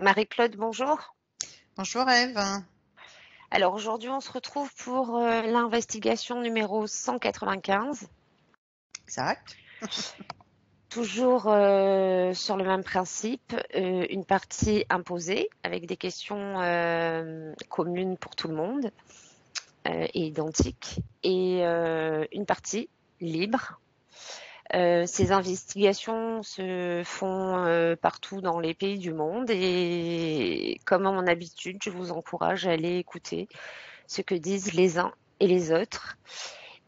Marie-Claude, bonjour. Bonjour Ève. Alors aujourd'hui, on se retrouve pour l'investigation numéro 195, Exact. toujours sur le même principe, une partie imposée avec des questions communes pour tout le monde et identiques, et une partie libre. Ces investigations se font partout dans les pays du monde et comme à mon habitude, je vous encourage à aller écouter ce que disent les uns et les autres.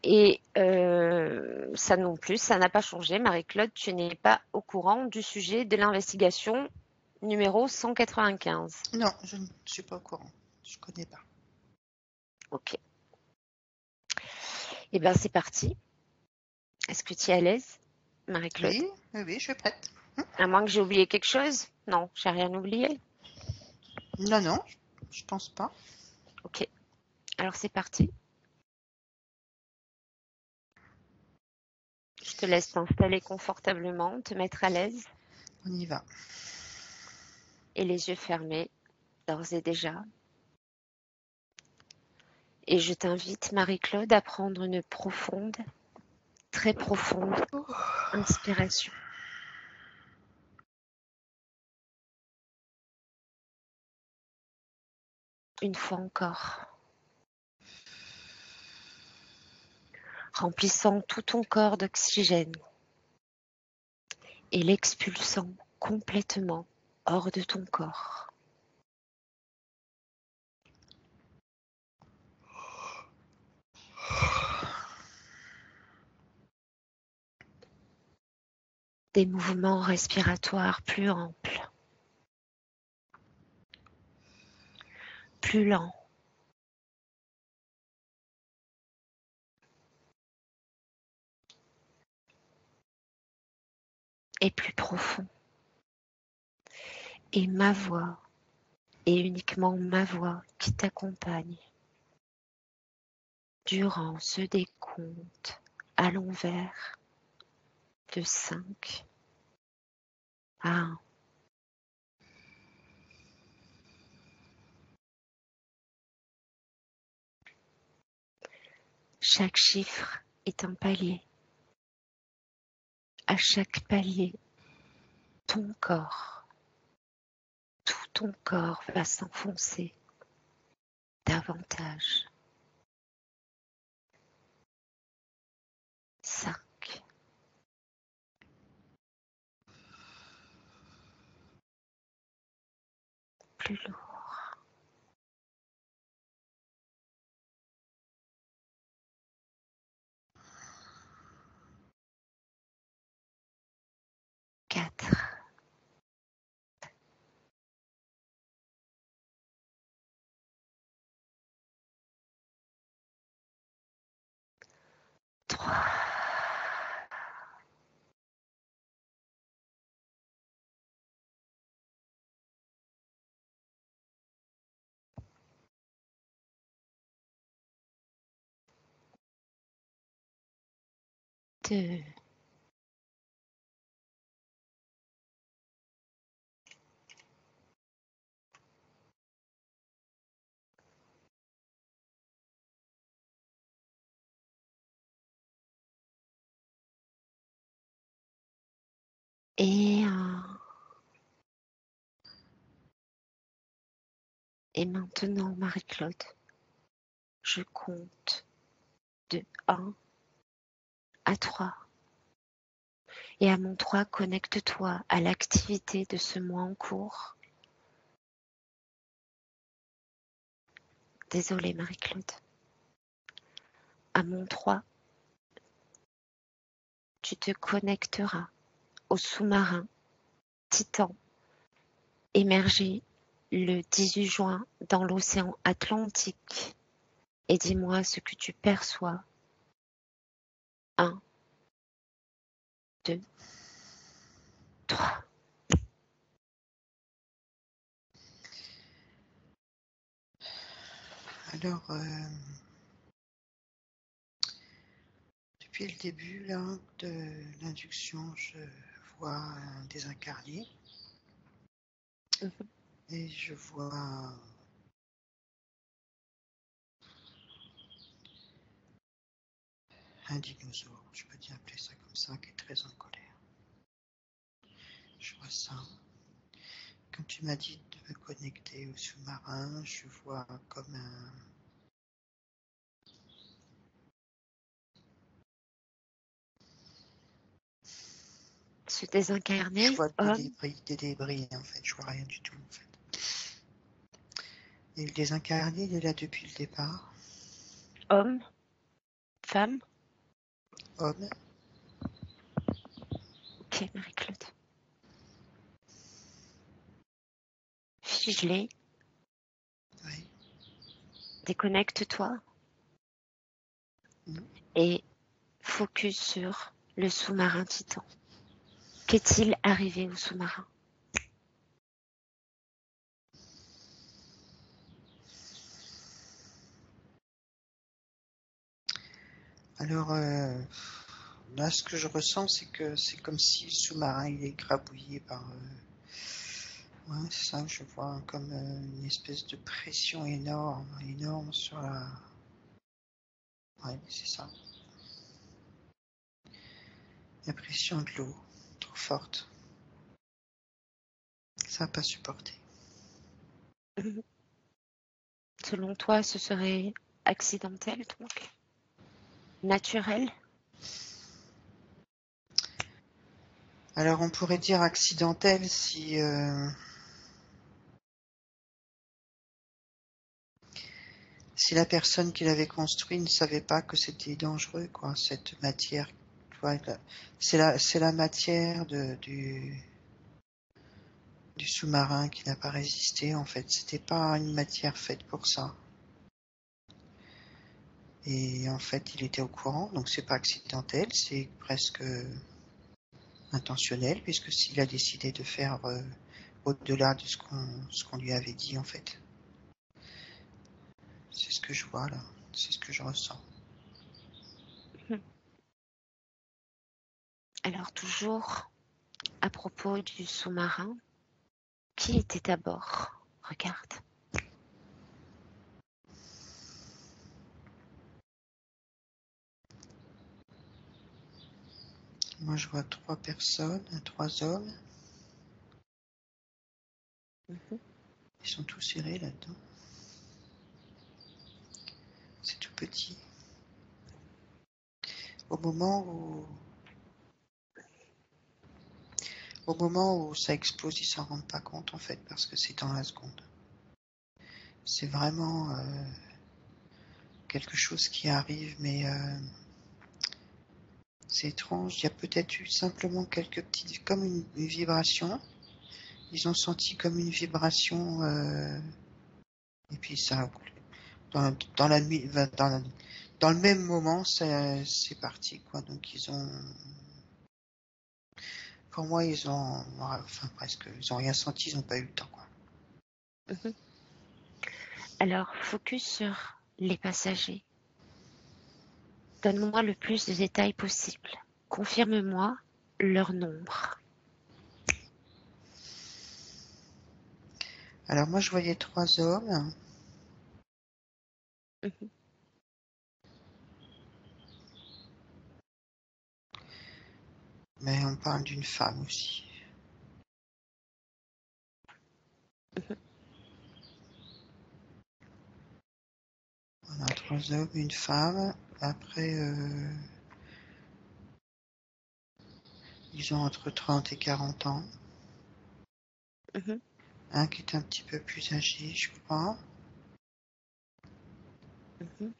Et ça non plus, ça n'a pas changé. Marie-Claude, tu n'es pas au courant du sujet de l'investigation numéro 195. Non, je ne suis pas au courant. Je connais pas. Ok. Eh bien, c'est parti. Est-ce que tu es à l'aise, Marie-Claude? Oui, oui, oui, je suis prête. À moins que j'ai oublié quelque chose? Non, j'ai rien oublié. Non, non, je pense pas. Ok. Alors, c'est parti. Je te laisse t'installer confortablement, te mettre à l'aise On y va. et les yeux fermés, d'ores et déjà. Et je t'invite, Marie-Claude, à prendre une profonde, très profonde inspiration. Une fois encore, remplissant tout ton corps d'oxygène et l'expulsant complètement hors de ton corps. Des mouvements respiratoires plus amples, plus lents, et plus profonds. Et ma voix, et uniquement ma voix qui t'accompagne durant ce décompte à l'envers de 5 à 1. Chaque chiffre est un palier. À chaque palier, ton corps, tout ton corps va s'enfoncer davantage. 5, plus lourd. 4, 3, 2, et 1. Et maintenant, Marie-Claude, je compte de 1 à 3. Et à mon 3, connecte-toi à l'activité de ce mois en cours. Désolée, Marie-Claude. À mon 3, tu te connecteras au sous-marin Titan, émergé le 18 juin dans l'océan Atlantique. Et dis-moi ce que tu perçois. 1, 2, 3. Alors, depuis le début là, de l'induction, je vois un désincarné. Mhm. Et je vois un dinosaure, je peux dire appeler ça comme ça, qui est très en colère. Je vois ça. Quand tu m'as dit de me connecter au sous-marin, je vois comme un... Se Je désincarner, vois homme, des débris en fait, je vois rien du tout en fait. Et le désincarné, il est là depuis le départ. homme, femme. Homme, Ok, Marie-Claude. Figelé, oui. déconnecte-toi Mm. et focus sur le sous-marin Titan. Qu'est-il arrivé au sous-marin? Alors, là, ce que je ressens, c'est que c'est comme si le sous-marin, il est écrabouillé par... ouais, c'est ça que je vois, comme une espèce de pression énorme, énorme sur la... Ouais, c'est ça. La pression de l'eau, trop forte. Ça n'a pas supporté. Selon toi, ce serait accidentel, donc? Naturel? Alors, on pourrait dire accidentel si... si la personne qui l'avait construit ne savait pas que c'était dangereux, quoi, cette matière. C'est la matière du sous-marin qui n'a pas résisté, en fait. C'était pas une matière faite pour ça. Et en fait, il était au courant, donc c'est pas accidentel, c'est presque intentionnel, puisque s'il a décidé de faire au-delà de ce qu'on lui avait dit, en fait. C'est ce que je vois là, c'est ce que je ressens. Alors toujours à propos du sous-marin, qui était à bord? Regarde. Moi, je vois trois personnes, trois hommes. Mhm. Ils sont tous serrés là-dedans. C'est tout petit. Au moment où, au moment où ça explose, ils s'en rendent pas compte en fait, parce que c'est dans la seconde. C'est vraiment quelque chose qui arrive, mais c'est étrange. Il y a peut-être eu simplement quelques petites, comme une vibration. Ils ont senti comme une vibration, et puis ça, dans la nuit, dans le même moment, c'est parti quoi. Donc ils ont, pour moi, ils ont, enfin presque, ils ont rien senti, ils n'ont pas eu le temps quoi. Mhm. Alors focus sur les passagers. Donne-moi le plus de détails possible. Confirme-moi leur nombre. Alors moi, je voyais trois hommes. Mhm. Mais on parle d'une femme aussi. On a trois hommes, une femme. Après, ils ont entre 30 et 40 ans. Mhm. Un qui est un petit peu plus âgé, je crois. Mhm.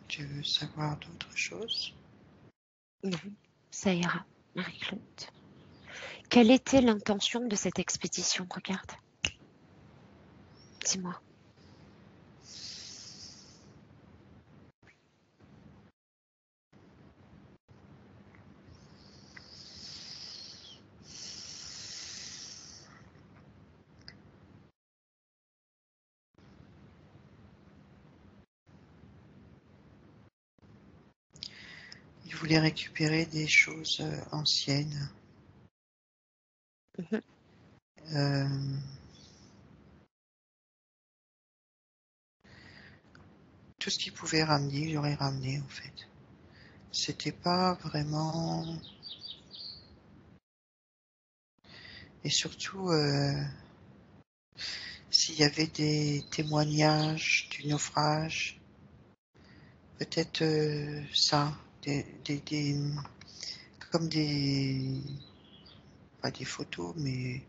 Tu veux savoir d'autres choses? Non, ça ira, Marie-Claude. Quelle était l'intention de cette expédition? Regarde. Dis-moi. Ils voulais récupérer des choses anciennes. Mhm. Euh, tout ce qu'il pouvait ramener, il aurait ramené en fait. C'était pas vraiment. Et surtout, s'il y avait des témoignages du naufrage, peut-être ça, comme pas des photos, mais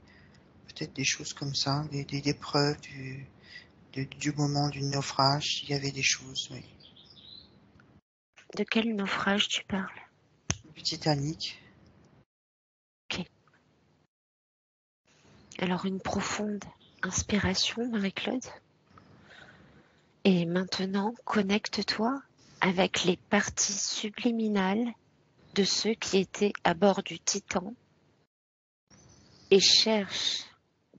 peut-être des choses comme ça, des preuves du moment du naufrage, s'il y avait des choses, oui. De quel naufrage tu parles? Du Titanic. Ok. Alors une profonde inspiration, Marie-Claude. Et maintenant, connecte-toi avec les parties subliminales de ceux qui étaient à bord du Titan et cherche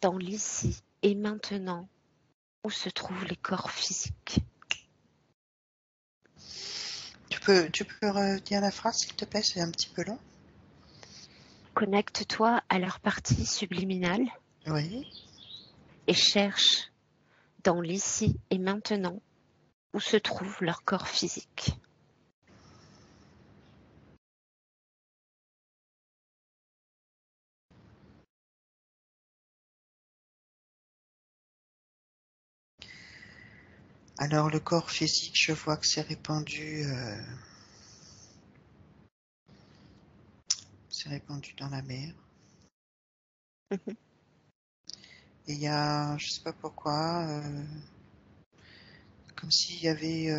dans l'ici et maintenant où se trouvent les corps physiques. Tu peux redire la phrase, s'il te plaît, c'est un petit peu long. Connecte-toi à leurs parties subliminales Oui. et cherche dans l'ici et maintenant où se trouve leur corps physique. Alors le corps physique, je vois que c'est répandu dans la mer. Mhm. Et il y a, je sais pas pourquoi, comme s'il y avait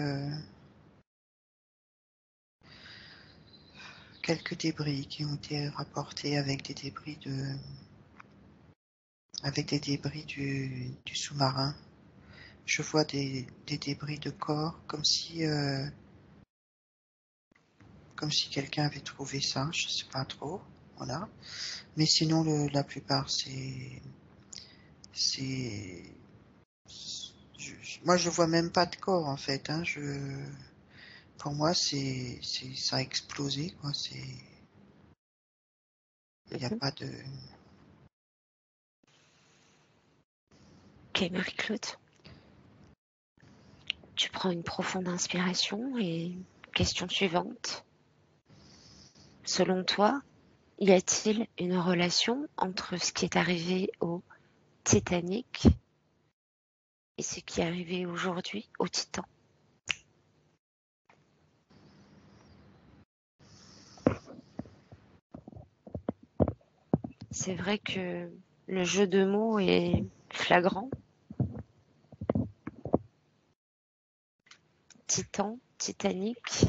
quelques débris qui ont été rapportés avec des débris du sous-marin. Je vois des débris de corps, comme si quelqu'un avait trouvé ça, je sais pas trop, voilà. Mais sinon, la plupart, c'est, moi, je vois même pas de corps en fait. Hein, pour moi, ça a explosé, quoi. Il n'y a Mhm. pas de. Ok, Marie-Claude. Tu prends une profonde inspiration et question suivante. Selon toi, y a-t-il une relation entre ce qui est arrivé au Titanic et ce qui est arrivé aujourd'hui au Titan? C'est vrai que le jeu de mots est flagrant. Titan, Titanic.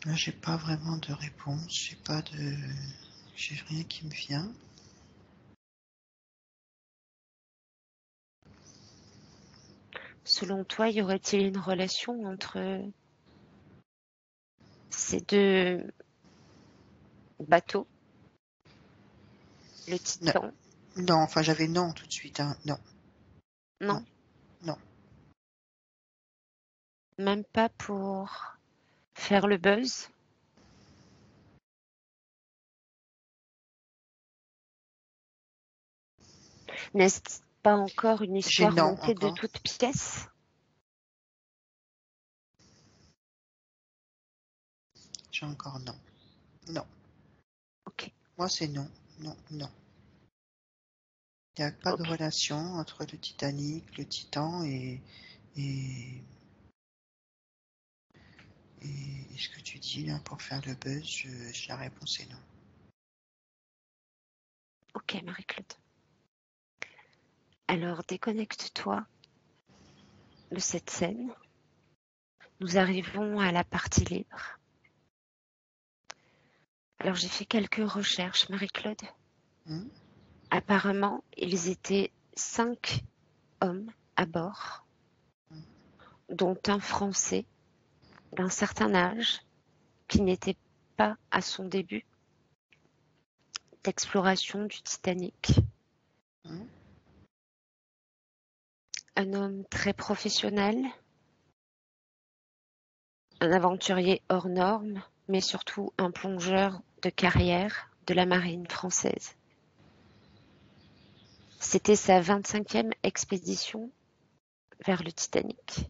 Là, j'ai pas vraiment de réponse. J'ai rien qui me vient. Selon toi, y aurait-il une relation entre ces deux bateaux, le Non, Titan? non, enfin, j'avais non tout de suite. Hein. Non, non, Non, non. même pas pour faire le buzz. N'est-ce pas encore une J'ai histoire non montée de encore. toutes pièces? J'ai encore non. Non. Ok, Moi, c'est non. Non, non. Il n'y a pas de ok, relation entre le Titanic, le Titan et, et ce que tu dis là pour faire le buzz. La réponse est non. ok, Marie-Claude. Alors déconnecte-toi de cette scène. Nous arrivons à la partie libre. Alors j'ai fait quelques recherches, Marie-Claude. Hmm. Apparemment, ils étaient 5 hommes à bord, dont un Français d'un certain âge qui n'était pas à son début d'exploration du Titanic. Hmm. Un homme très professionnel, un aventurier hors norme, mais surtout un plongeur de carrière de la marine française. C'était sa 25e expédition vers le Titanic.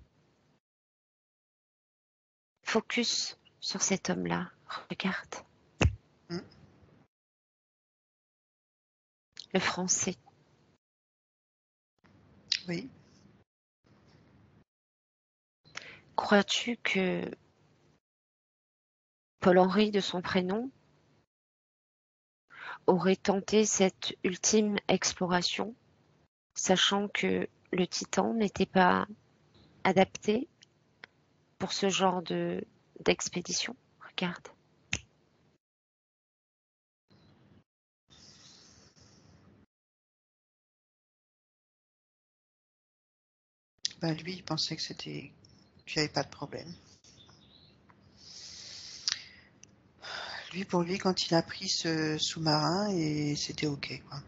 Focus sur cet homme-là. Regarde. Hmm. Le français. Oui. Crois-tu que Paul-Henri, de son prénom, aurait tenté cette ultime exploration, sachant que le Titan n'était pas adapté pour ce genre d'expédition? Regarde. Ben, lui, il pensait que qu'il n'y avait pas de problème. Lui, pour lui, quand il a pris ce sous-marin, et c'était OK, quoi.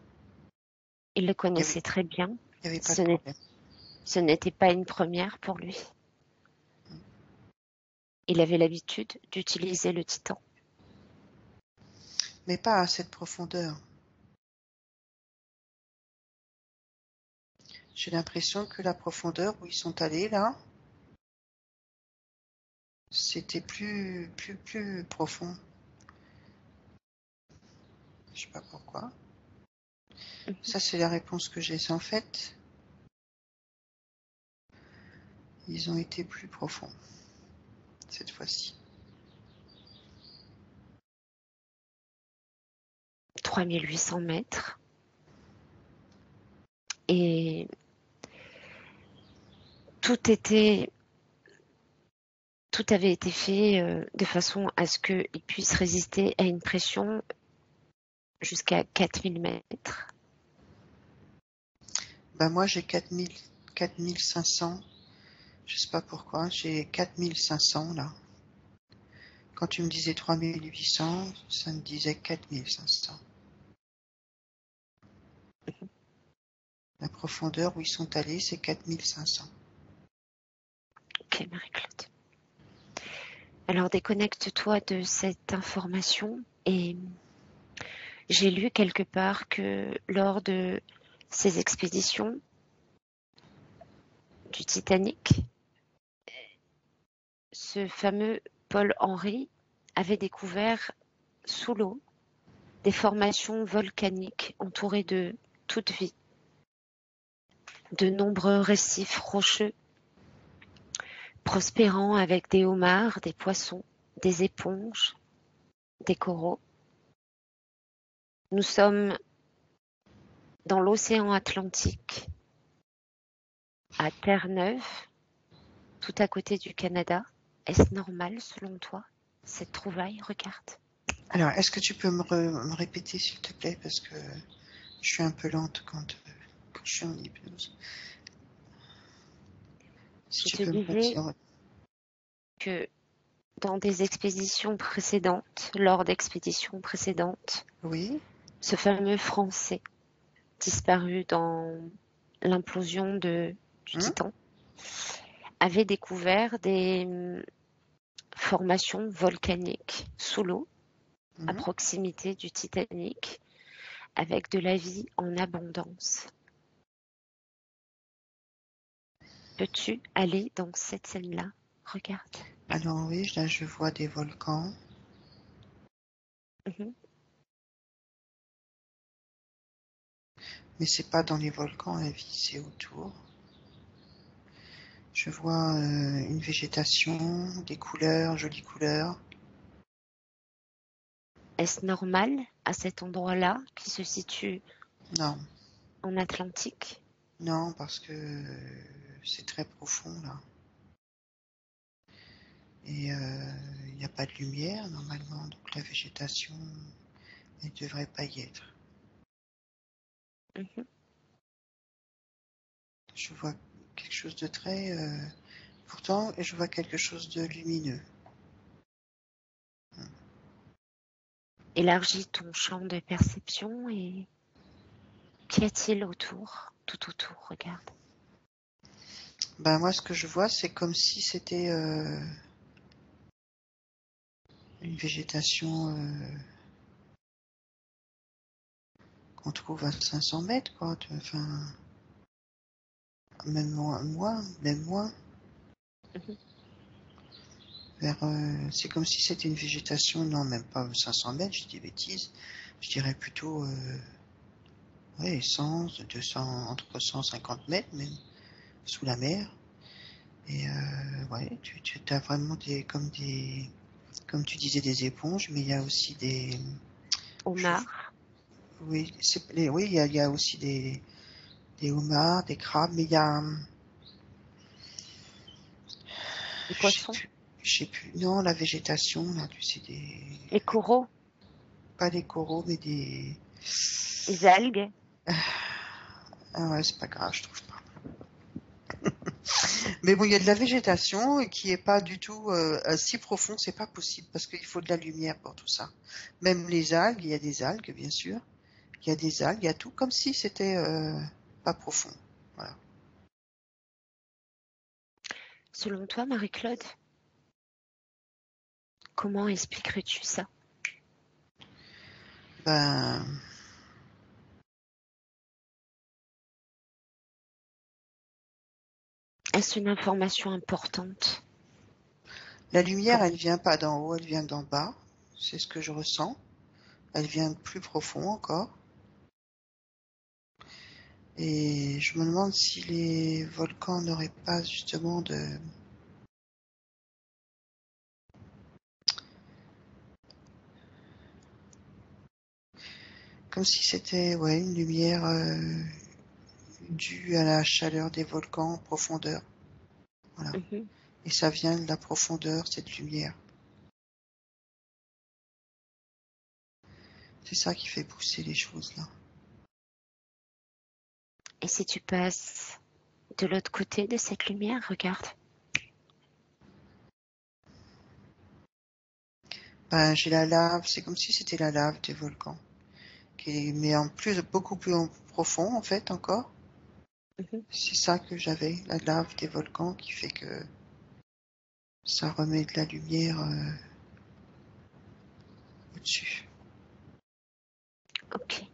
Il le Il y avait, connaissait très bien. il y avait pas de Ce problème. n'était pas une première pour lui. Il avait l'habitude d'utiliser le Titan. Mais pas à cette profondeur. J'ai l'impression que la profondeur où ils sont allés, là, c'était plus profond. Je sais pas pourquoi. Ça, c'est la réponse que j'ai. C'est en fait, ils ont été plus profonds cette fois-ci. 3800 mètres. Et tout avait été fait de façon à ce qu'il puisse résister à une pression jusqu'à 4000 mètres. Ben moi, j'ai 4500. Je sais pas pourquoi. J'ai 4500 là. Quand tu me disais 3800, ça me disait 4500. La profondeur où ils sont allés, c'est 4500. Ok, Marie-Claude. Alors déconnecte-toi de cette information et j'ai lu quelque part que lors de ces expéditions du Titanic, ce fameux Paul-Henri avait découvert sous l'eau des formations volcaniques entourées de toute vie, de nombreux récifs rocheux prospérant avec des homards, des poissons, des éponges, des coraux. Nous sommes dans l'océan Atlantique, à Terre-Neuve, tout à côté du Canada. Est-ce normal selon toi, cette trouvaille? Regarde. Alors, est-ce que tu peux me répéter, s'il te plaît, parce que je suis un peu lente quand je suis en hypnose. Si Je tu te peux me disais redire. que dans des expéditions précédentes, lors d'expéditions précédentes, Oui. ce fameux Français disparu dans l'implosion du Hein? Titan avait découvert des formations volcaniques sous l'eau, à Mhm. proximité du Titanic, avec de la vie en abondance. Peux-tu aller dans cette scène-là? Regarde. Alors oui, là je vois des volcans, Mhm. mais c'est pas dans les volcans la vie, c'est autour. Je vois une végétation, des couleurs, jolies couleurs. Est-ce normal à cet endroit-là qui se situe Non, en Atlantique? non, parce que c'est très profond là. Et il n'y a pas de lumière normalement, donc la végétation ne devrait pas y être. Mhm. Je vois quelque chose de très... pourtant, je vois quelque chose de lumineux. Élargis ton champ de perception et qu'y a-t-il autour? Tout autour, regarde. Ben moi, ce que je vois, c'est comme si c'était une végétation qu'on trouve à 500 mètres, quoi. Enfin, même même moins. Mhm. C'est comme si c'était une végétation, non, même pas 500 mètres, je dis des bêtises. Je dirais plutôt, ouais, 100, 200, entre 150 mètres, même, sous la mer. Et ouais, tu as vraiment comme tu disais, des éponges, mais il y a aussi je- Homard, oui, oui, il y a aussi des homards, des crabes, mais il y a, les je sais poissons, plus, je sais plus, non, la végétation, là, tu sais, les coraux, pas des coraux, mais les algues. ah ouais, c'est pas grave, je trouve pas. Mais bon, il y a de la végétation qui est pas du tout si profond, c'est pas possible parce qu'il faut de la lumière pour tout ça. Même les algues, il y a des algues, bien sûr. Il y a des algues, il y a tout comme si c'était pas profond. Voilà. Selon toi, Marie-Claude, comment expliquerais-tu ça? Ben, Est-ce une information importante la lumière, pour... elle vient pas d'en haut, elle vient d'en bas. C'est ce que je ressens. Elle vient de plus profond encore. Et je me demande si les volcans n'auraient pas justement comme si c'était ouais une lumière due à la chaleur des volcans en profondeur. Voilà. Mhm. Et ça vient de la profondeur, cette lumière. C'est ça qui fait pousser les choses là. Et si tu passes de l'autre côté de cette lumière, regarde. Ben, j'ai la lave, c'est comme si c'était la lave des volcans, mais en plus, beaucoup plus profond en fait encore. Mhm. C'est ça que j'avais, la lave des volcans qui fait que ça remet de la lumière au-dessus. Ok.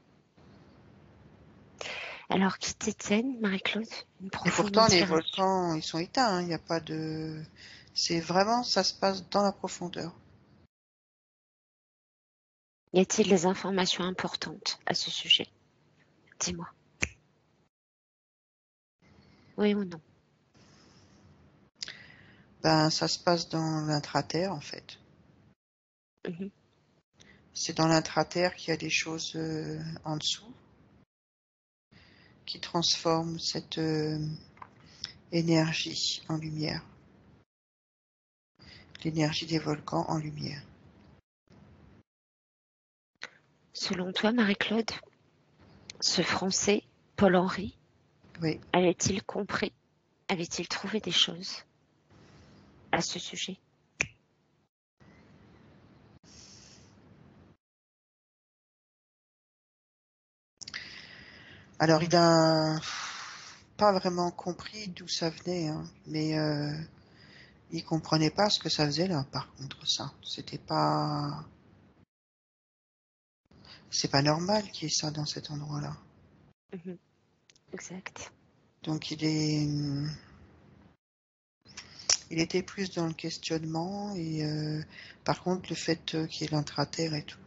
Alors, qui t'éteigne, Marie-Claude? Une Et profonde pourtant, les inspiration. volcans, ils sont éteints, hein, il n'y a pas de... C'est vraiment, ça se passe dans la profondeur. Y a-t-il des informations importantes à ce sujet? Dis-moi. Oui ou non? Ben, ça se passe dans l'intraterre en fait. Mhm. C'est dans l'intraterre qu'il y a des choses en dessous qui transforment cette énergie en lumière, l'énergie des volcans en lumière. Selon toi, Marie-Claude, ce Français, Paul-Henri, Oui. avait-il compris? Avait-il trouvé des choses à ce sujet? Alors, il a pas vraiment compris d'où ça venait, hein, mais il comprenait pas ce que ça faisait là. Par contre, ça, c'est pas normal qu'il y ait ça dans cet endroit-là. Mhm. Exact. Donc, il était plus dans le questionnement et par contre, le fait qu'il y ait l'intraterre et tout,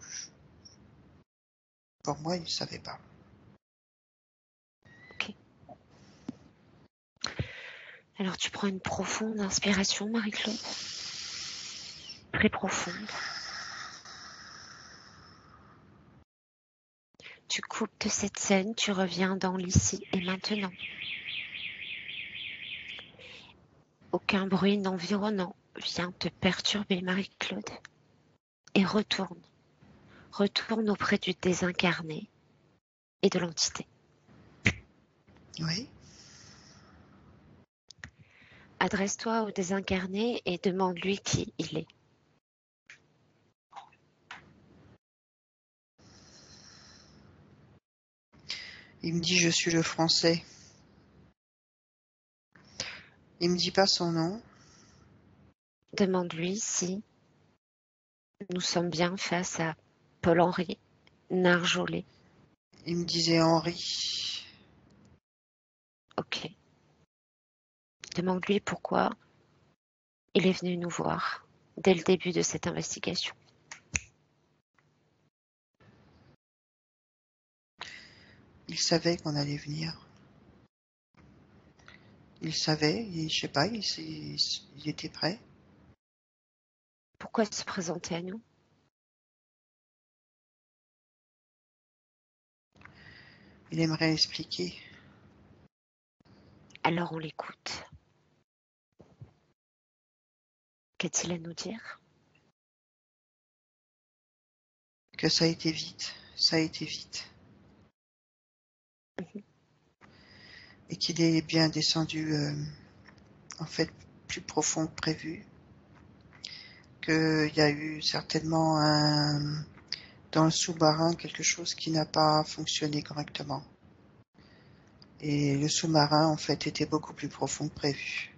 pour moi, il savait pas. Ok. Alors, tu prends une profonde inspiration, Marie-Claude. Très profonde. Tu coupes de cette scène, tu reviens dans l'ici et maintenant. Aucun bruit environnant vient te perturber, Marie-Claude. Et retourne. Retourne auprès du désincarné et de l'entité. Oui. Adresse-toi au désincarné et demande-lui qui il est. Il me dit je suis le français. Il me dit pas son nom. Demande-lui si nous sommes bien face à Paul-Henri Narjolet. Il me disait Henri. Ok. Demande-lui pourquoi il est venu nous voir dès le début de cette investigation. Il savait qu'on allait venir. Il savait, je sais pas, il était prêt. Pourquoi se présenter à nous? Il aimerait expliquer. Alors on l'écoute. Qu'a-t-il à nous dire? Que ça a été vite. Ça a été vite. Et qu'il est bien descendu, en fait, plus profond que prévu. Qu'il y a eu certainement dans le sous-marin quelque chose qui n'a pas fonctionné correctement. Et le sous-marin, en fait, était beaucoup plus profond que prévu.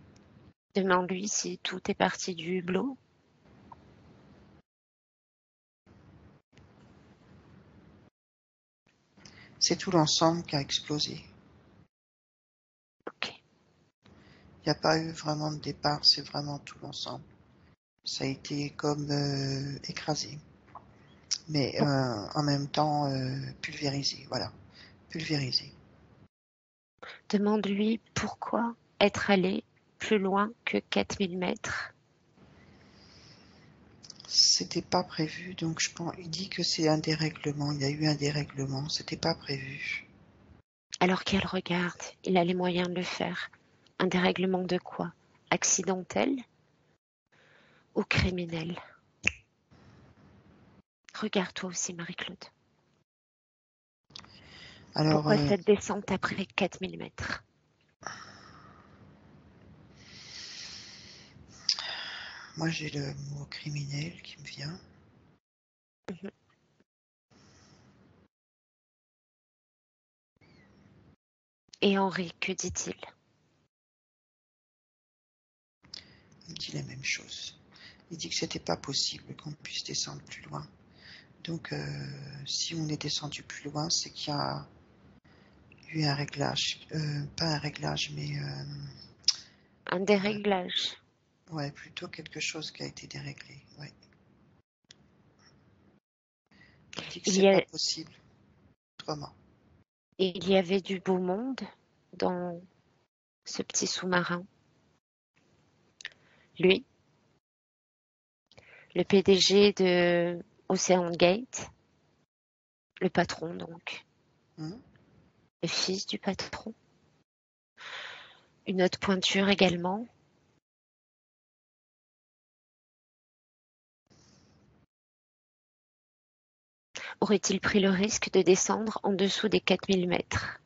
Demande-lui si tout est parti du hublot. C'est tout l'ensemble qui a explosé. Ok. Il n'y a pas eu vraiment de départ, c'est vraiment tout l'ensemble. Ça a été comme écrasé, mais en même temps pulvérisé, voilà, pulvérisé. Demande-lui pourquoi être allé plus loin que 4000 mètres. C'était pas prévu, donc je pense, il dit que c'est un dérèglement, il y a eu un dérèglement, c'était pas prévu. Alors qu'elle regarde, il a les moyens de le faire. Un dérèglement de quoi? Accidentel ou criminel? Regarde toi aussi, Marie-Claude. Alors, Pourquoi cette descente après 4000 mètres? moi j'ai le mot criminel qui me vient. Et Henri, que dit-il? Il dit la même chose. Il dit que c'était pas possible qu'on puisse descendre plus loin. Donc, si on est descendu plus loin, c'est qu'il y a eu un réglage, pas un réglage, mais Un déréglage. ouais, plutôt quelque chose qui a été déréglé. Ouais. Il dit que Il c'est y pas a, possible autrement. il y avait du beau monde dans ce petit sous-marin. Lui, le PDG de Ocean Gate, le patron donc, Hein. le fils du patron. Une autre pointure également. Aurait-il pris le risque de descendre en dessous des 4000 mètres?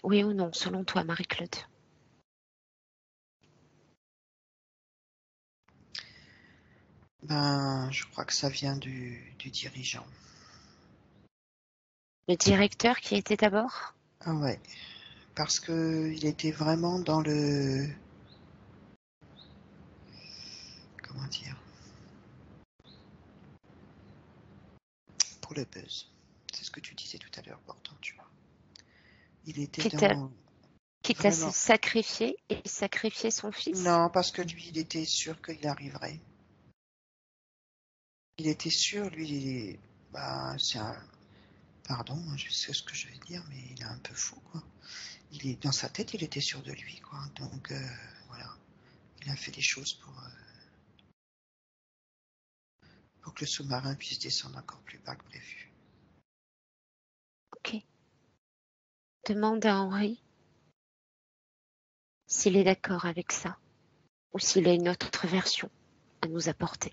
Oui ou non, selon toi, Marie-Claude? Ben, je crois que ça vient du dirigeant. Le directeur qui était à bord? Ah ouais, parce que il était vraiment dans le, comment dire, pour le buzz. C'est ce que tu disais tout à l'heure, pourtant, tu vois. Il était Quitte à, dans quitte à se vraiment. sacrifier et sacrifier son fils? Non, parce que lui, il était sûr qu'il arriverait. Il était sûr, lui, bah, c'est un, pardon, hein, je sais ce que je vais dire, mais il est un peu fou, quoi. Il est dans sa tête, il était sûr de lui, quoi. Donc voilà, il a fait des choses pour que le sous-marin puisse descendre encore plus bas que prévu. Ok. Demande à Henri s'il est d'accord avec ça ou s'il a une autre version à nous apporter.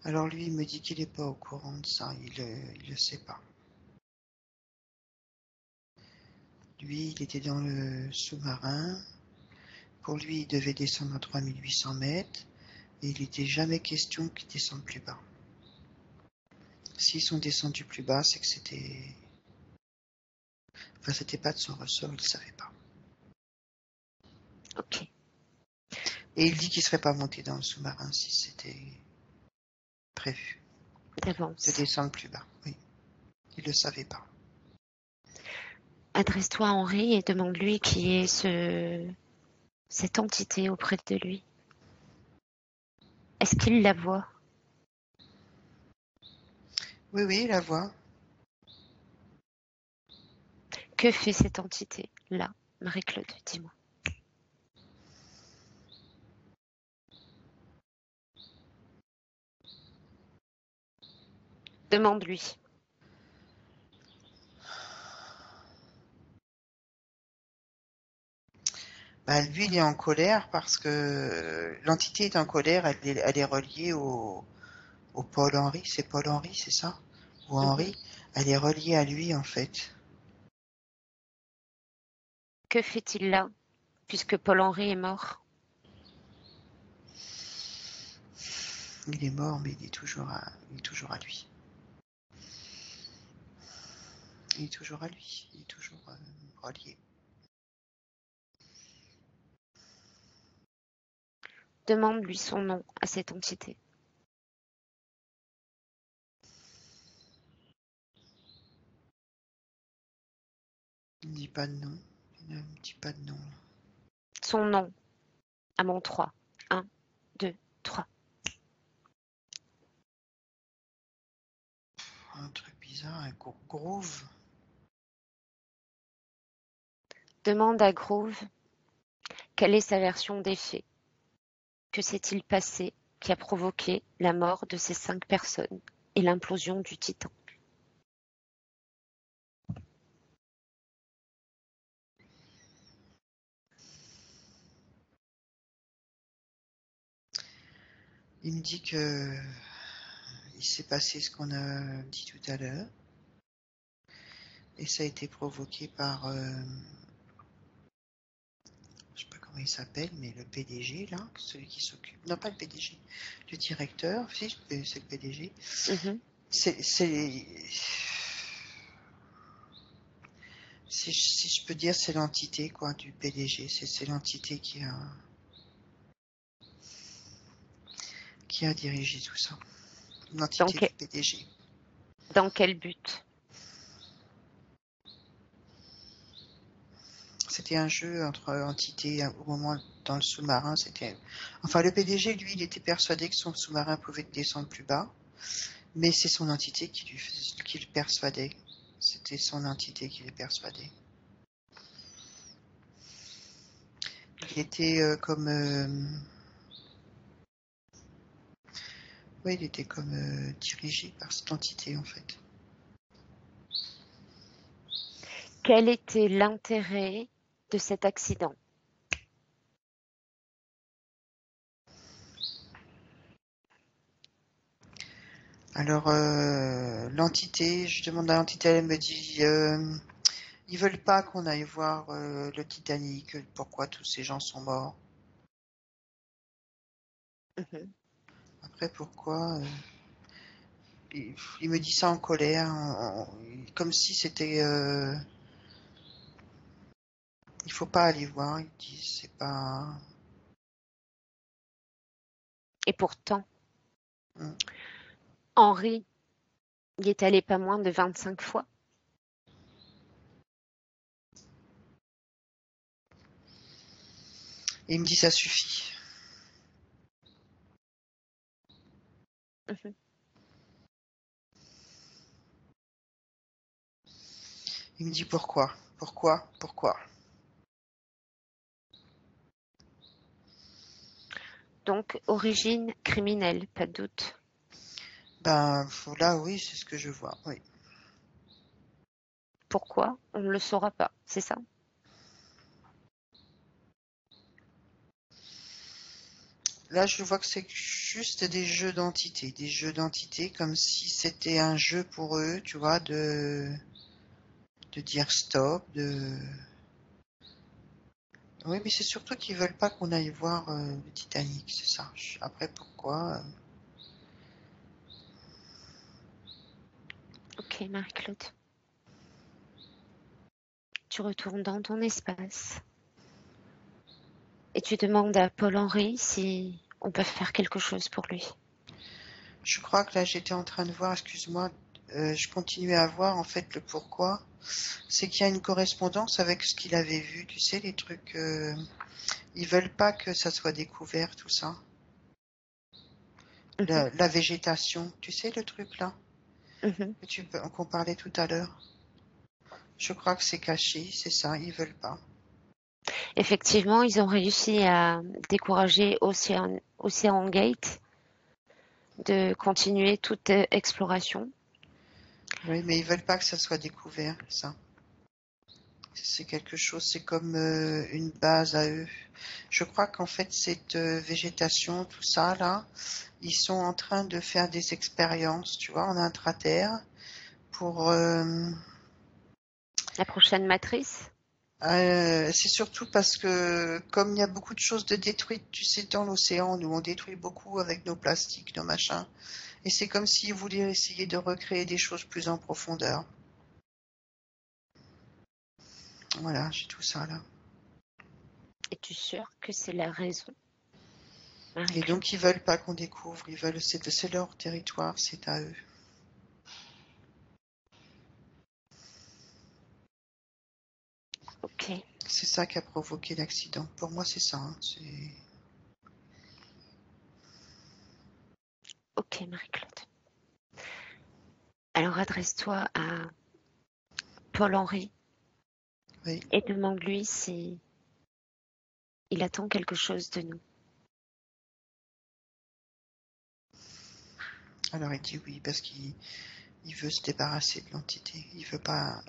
Alors lui, il me dit qu'il n'est pas au courant de ça, il le sait pas. Lui, il était dans le sous-marin. Pour lui, il devait descendre à 3800 mètres et il n'était jamais question qu'il descende plus bas. S'ils sont descendus plus bas, c'est que c'était... Enfin, c'était pas de son ressort, il ne savait pas. Ok. Et il dit qu'il serait pas monté dans le sous-marin si c'était prévu. De D'avance. descendre plus bas, oui. Il le savait pas. Adresse-toi à Henri et demande-lui qui est cette entité auprès de lui. Est-ce qu'il la voit? Oui, oui, la voix. Que fait cette entité là, Marie-Claude, dis-moi. Demande-lui. Bah, lui, il est en colère parce que l'entité est en colère, elle est reliée au Paul Henry. C'est Paul Henry, c'est ça? Ou Mhm. Henri? Elle est reliée à lui, en fait. Que fait-il là, puisque Paul-Henri est mort? Il est mort, mais il est toujours à lui. Il est toujours à lui. Il est toujours relié. Demande-lui son nom à cette entité. Il ne dit pas de nom. Il ne dit pas de nom. Son nom, à mon 3. 1, 2, 3. Un truc bizarre, un groove. Demande à Groove quelle est sa version des faits. Que s'est-il passé qui a provoqué la mort de ces 5 personnes et l'implosion du Titan? Il me dit que il s'est passé ce qu'on a dit tout à l'heure. Et ça a été provoqué par, je sais pas comment il s'appelle, mais le PDG, là, celui qui s'occupe, non pas le PDG, le directeur, si, c'est le PDG. Mhm. Si je peux dire, c'est l'entité, quoi, du PDG. C'est l'entité qui a dirigé tout ça. Dans, L'entité que- du PDG. dans quel but? C'était un jeu entre entités au moment dans le sous-marin. Enfin, le PDG, lui, il était persuadé que son sous-marin pouvait descendre plus bas. Mais c'est son entité qui le persuadait. C'était son entité qui le persuadait. Il était ouais, il était comme dirigé par cette entité en fait. Quel était l'intérêt de cet accident? Alors l'entité, je demande à l'entité, elle me dit, ils veulent pas qu'on aille voir le Titanic. Pourquoi tous ces gens sont morts? Mhm. Après pourquoi il me dit ça en colère, comme si c'était il faut pas aller voir. Il dit c'est pas. Et pourtant, Hmm. Henri y est allé pas moins de 25 fois. Et il me dit ça suffit. Mhm. Il me dit pourquoi, pourquoi. Donc, origine criminelle, pas de doute. Ben là oui, c'est ce que je vois. Oui. Pourquoi? On ne le saura pas, c'est ça? Là je vois que c'est juste des jeux d'entités comme si c'était un jeu pour eux, tu vois, de dire stop, de. Oui, mais c'est surtout qu'ils veulent pas qu'on aille voir le Titanic, c'est ça. Après pourquoi Ok, Marie-Claude. Tu retournes dans ton espace et tu demandes à Paul-Henri si on peut faire quelque chose pour lui. Je crois que là, j'étais en train de voir, excuse-moi, je continuais à voir en fait le pourquoi. C'est qu'il y a une correspondance avec ce qu'il avait vu, tu sais, les trucs. Ils veulent pas que ça soit découvert, tout ça. Mhm, La végétation, tu sais, le truc là, mhm. qu'on parlait tout à l'heure. Je crois que c'est caché, c'est ça, ils veulent pas. Effectivement, ils ont réussi à décourager Ocean Gate de continuer toute exploration. Oui, mais ils veulent pas que ça soit découvert, ça. C'est quelque chose, c'est comme une base à eux. Je crois qu'en fait, cette végétation, tout ça, là, ils sont en train de faire des expériences, tu vois, en intraterre, pour... La prochaine matrice? c'est surtout parce que, comme il y a beaucoup de choses de détruites, tu sais, dans l'océan, nous, on détruit beaucoup avec nos plastiques, nos machins. Et c'est comme s'ils voulaient essayer de recréer des choses plus en profondeur. Voilà, j'ai tout ça, là. Es-tu sûre que c'est la raison, Et Marie-Claude? donc, ils veulent pas qu'on découvre, ils veulent, c'est leur territoire, c'est à eux. Ok, C'est ça qui a provoqué l'accident. Pour moi, c'est ça. Hein. ok, Marie-Claude. Alors adresse-toi à Paul-Henri Oui. et demande-lui si il attend quelque chose de nous. Alors, il dit oui parce qu'il veut se débarrasser de l'entité. Il veut pas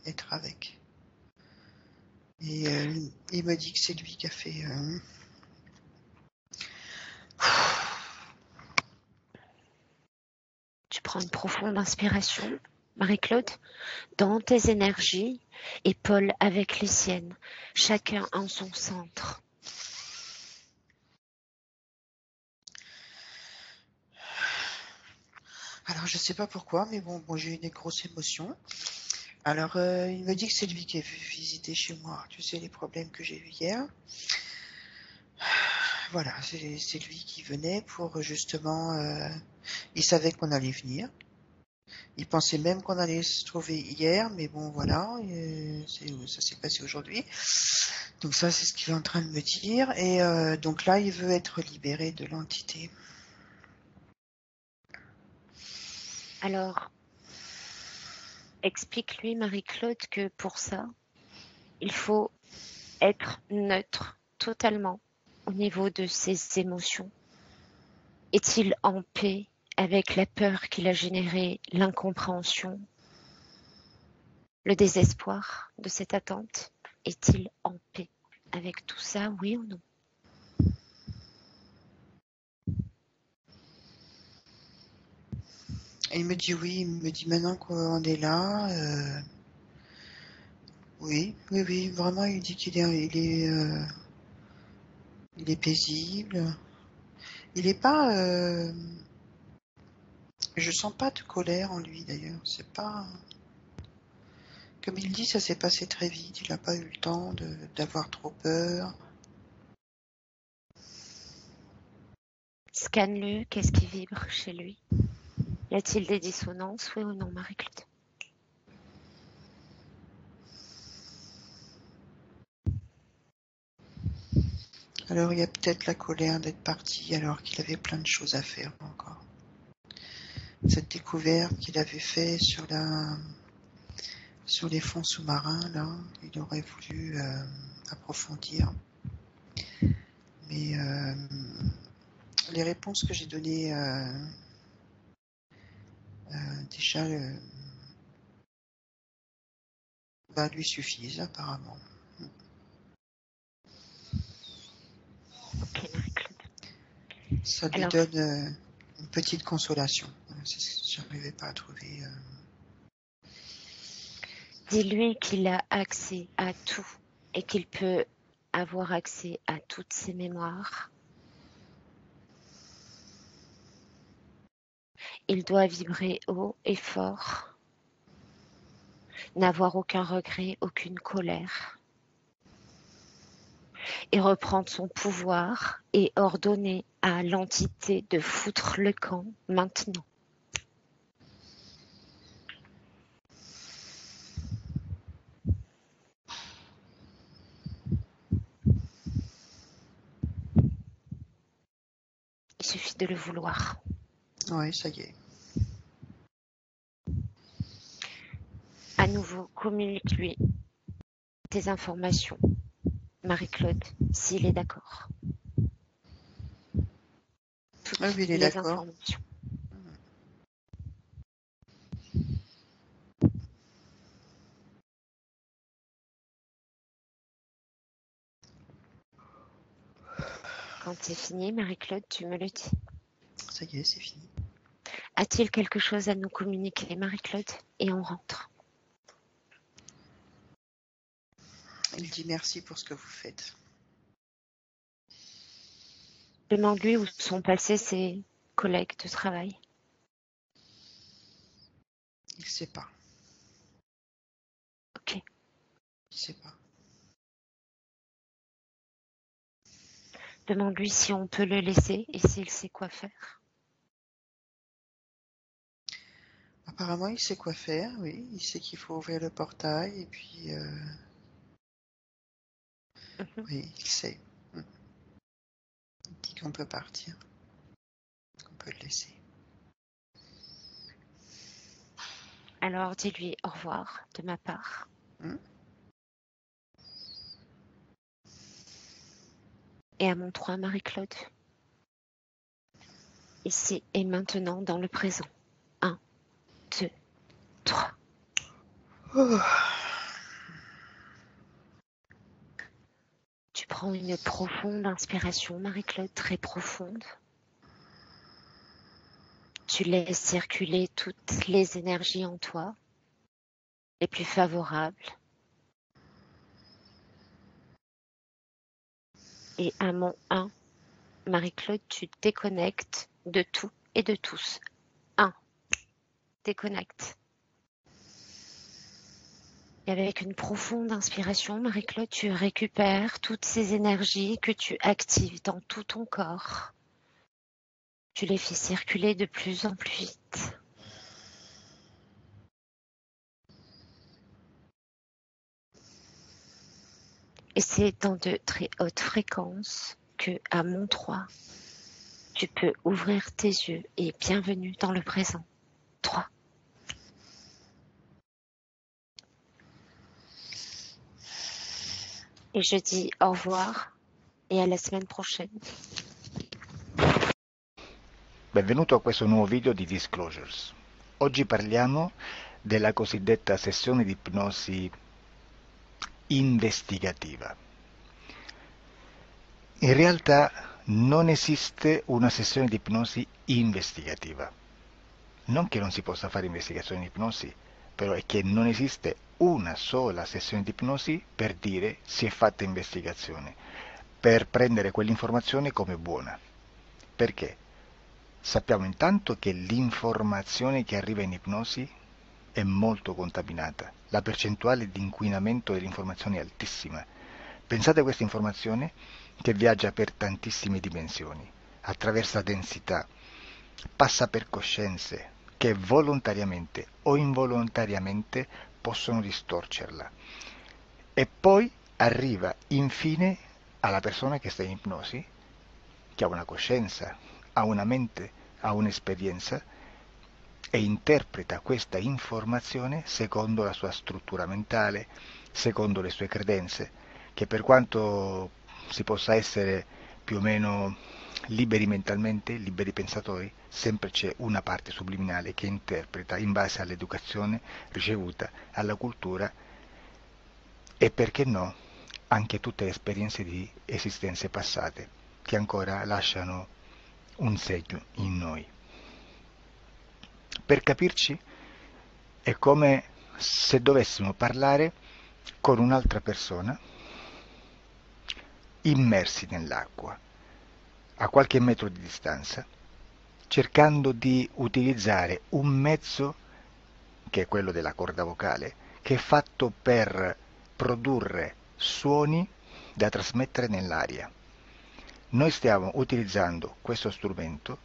être avec. Et il me dit que c'est lui qui a fait. Tu prends une profonde inspiration, Marie-Claude, dans tes énergies et Paul avec les siennes, chacun en son centre. Alors, je sais pas pourquoi, mais bon, j'ai eu des grosses émotions. Alors, il me dit que c'est lui qui est venu visiter chez moi. Tu sais les problèmes que j'ai eu hier. Voilà, c'est lui qui venait pour justement. Il savait qu'on allait venir. Il pensait même qu'on allait se trouver hier, mais bon, voilà, ça s'est passé aujourd'hui. Donc ça, c'est ce qu'il est en train de me dire. Et donc là, il veut être libéré de l'entité. Alors, explique-lui, Marie-Claude, que pour ça, il faut être neutre totalement au niveau de ses émotions. Est-il en paix avec la peur qu'il a générée, l'incompréhension, le désespoir de cette attente? Est-il en paix avec tout ça, oui ou non? Et il me dit oui, il me dit maintenant qu'on est là, oui, vraiment, il dit il est paisible. Il est pas, je sens pas de colère en lui d'ailleurs. C'est pas, comme il dit, ça s'est passé très vite. Il n'a pas eu le temps d'avoir trop peur. Scanne-le, qu'est-ce qui vibre chez lui? Y a-t-il des dissonances, oui ou non, Marie-Claude? Alors il y a peut-être la colère d'être parti alors qu'il avait plein de choses à faire encore. Cette découverte qu'il avait fait sur les fonds sous-marins, là, il aurait voulu approfondir. Mais les réponses que j'ai données déjà lui suffisent apparemment. Ok, Marie-Claude. Ça lui Alors, donne une petite consolation. C'est ce que j'arrivais pas à trouver. dis-lui qu'il a accès à tout et qu'il peut avoir accès à toutes ses mémoires. Il doit vibrer haut et fort n'avoir aucun regret, aucune colère, et reprendre son pouvoir et ordonner à l'entité de foutre le camp maintenant. Il suffit de le vouloir. Oui, ça y est. À nouveau, communique-lui tes informations, Marie-Claude, s'il est d'accord. Toutes Ah oui, il est les d'accord. informations. Quand c'est fini, Marie-Claude, tu me le dis. Ça y est, c'est fini. A-t-il quelque chose à nous communiquer, Marie-Claude? Et on rentre. Il dit merci pour ce que vous faites. Demande-lui où sont passés ses collègues de travail. Il sait pas. Ok. Il sait pas. Demande-lui si on peut le laisser et s'il sait quoi faire. Apparemment, il sait quoi faire, oui. Il sait qu'il faut ouvrir le portail et puis... Mhm. Oui, il sait. Il dit qu'on peut partir. Qu'on peut le laisser. Alors dis-lui au revoir de ma part. Et à mon 3, Marie-Claude. Ici et maintenant dans le présent. 1, 2, 3. Tu prends une profonde inspiration, Marie-Claude, très profonde. Tu laisses circuler toutes les énergies en toi, les plus favorables. Et à mon 1, Marie-Claude, tu déconnectes de tout et de tous. 1, déconnecte. Et avec une profonde inspiration, Marie-Claude, tu récupères toutes ces énergies que tu actives dans tout ton corps. Tu les fais circuler de plus en plus vite. Et c'est dans de très hautes fréquences que, à mon 3, tu peux ouvrir tes yeux et bienvenue dans le présent. 3. Et je dis au revoir et à la semaine prochaine. Benvenuto a questo nuovo video di Disclosures. Oggi parliamo della cosiddetta sessione di ipnosi investigativa. In realtà non esiste una sessione di ipnosi investigativa. Non che non si possa fare investigazione di ipnosi, però è che non esiste una sola sessione di ipnosi per dire si è fatta investigazione, per prendere quell'informazione come buona. Perché? Sappiamo intanto che l'informazione che arriva in ipnosi è molto contaminata, la percentuale di inquinamento dell'informazione è altissima. Pensate a questa informazione che viaggia per tantissime dimensioni, attraversa densità, passa per coscienze che volontariamente o involontariamente possono distorcerla e poi arriva infine alla persona che sta in ipnosi, che ha una coscienza, ha una mente, ha un'esperienza e interpreta questa informazione secondo la sua struttura mentale, secondo le sue credenze, che per quanto si possa essere più o meno liberi mentalmente, liberi pensatori, sempre c'è una parte subliminale che interpreta in base all'educazione ricevuta, alla cultura e perché no, anche tutte le esperienze di esistenze passate che ancora lasciano un segno in noi. Per capirci, è come se dovessimo parlare con un'altra persona immersi nell'acqua, a qualche metro di distanza, cercando di utilizzare un mezzo, che è quello della corda vocale, che è fatto per produrre suoni da trasmettere nell'aria. Noi stiamo utilizzando questo strumento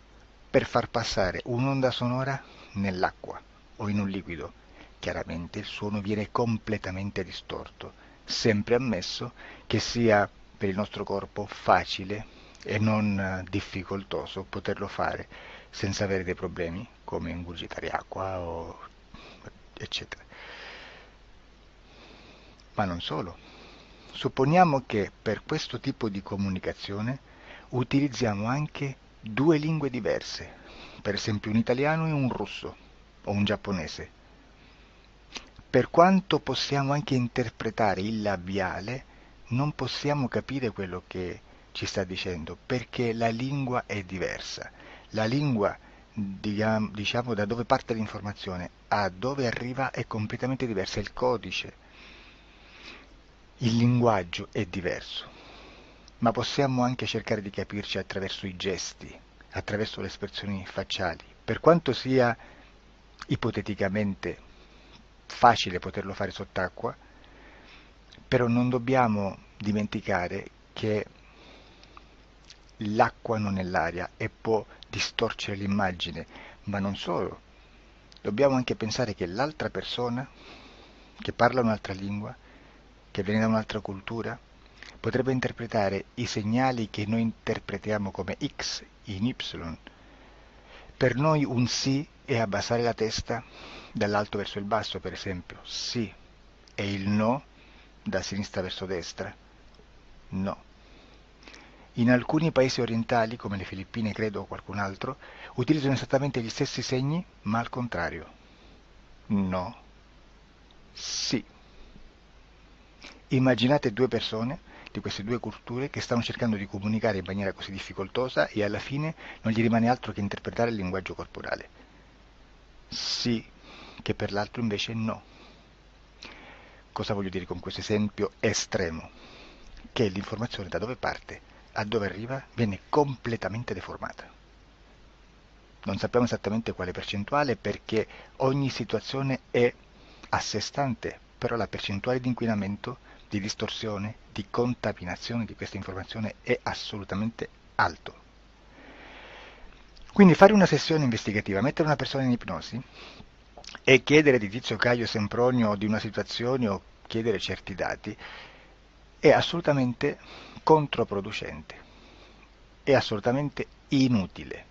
per far passare un'onda sonora nell'acqua o in un liquido. Chiaramente il suono viene completamente distorto, sempre ammesso che sia per il nostro corpo facile e non difficoltoso poterlo fare senza avere dei problemi come ingurgitare acqua o eccetera. Ma non solo. Supponiamo che per questo tipo di comunicazione utilizziamo anche due lingue diverse, per esempio un italiano e un russo o un giapponese. Per quanto possiamo anche interpretare il labiale, non possiamo capire quello che ci sta dicendo, perché la lingua è diversa. La lingua, diciamo, da dove parte l'informazione a dove arriva è completamente diversa, il codice, il linguaggio è diverso. Ma possiamo anche cercare di capirci attraverso i gesti, attraverso le espressioni facciali. Per quanto sia ipoteticamente facile poterlo fare sott'acqua, però non dobbiamo dimenticare che l'acqua non è l'aria e può distorcere l'immagine, ma non solo. Dobbiamo anche pensare che l'altra persona, che parla un'altra lingua, che viene da un'altra cultura, potrebbe interpretare i segnali che noi interpretiamo come X in Y. Per noi un sì è abbassare la testa dall'alto verso il basso, per esempio, sì, e il no da sinistra verso destra, no. In alcuni paesi orientali, come le Filippine credo o qualcun altro, utilizzano esattamente gli stessi segni, ma al contrario. No, sì. Immaginate due persone di queste due culture che stanno cercando di comunicare in maniera così difficoltosa e alla fine non gli rimane altro che interpretare il linguaggio corporale. Sì, che per l'altro invece no. Cosa voglio dire con questo esempio estremo? Che l'informazione da dove parte a dove arriva viene completamente deformata. Non sappiamo esattamente quale percentuale perché ogni situazione è a sé stante, però la percentuale di inquinamento, di distorsione, di contaminazione di questa informazione è assolutamente alto. Quindi fare una sessione investigativa, mettere una persona in ipnosi e chiedere di Tizio Caio Sempronio di una situazione o chiedere certi dati è assolutamente controproducente, è assolutamente inutile.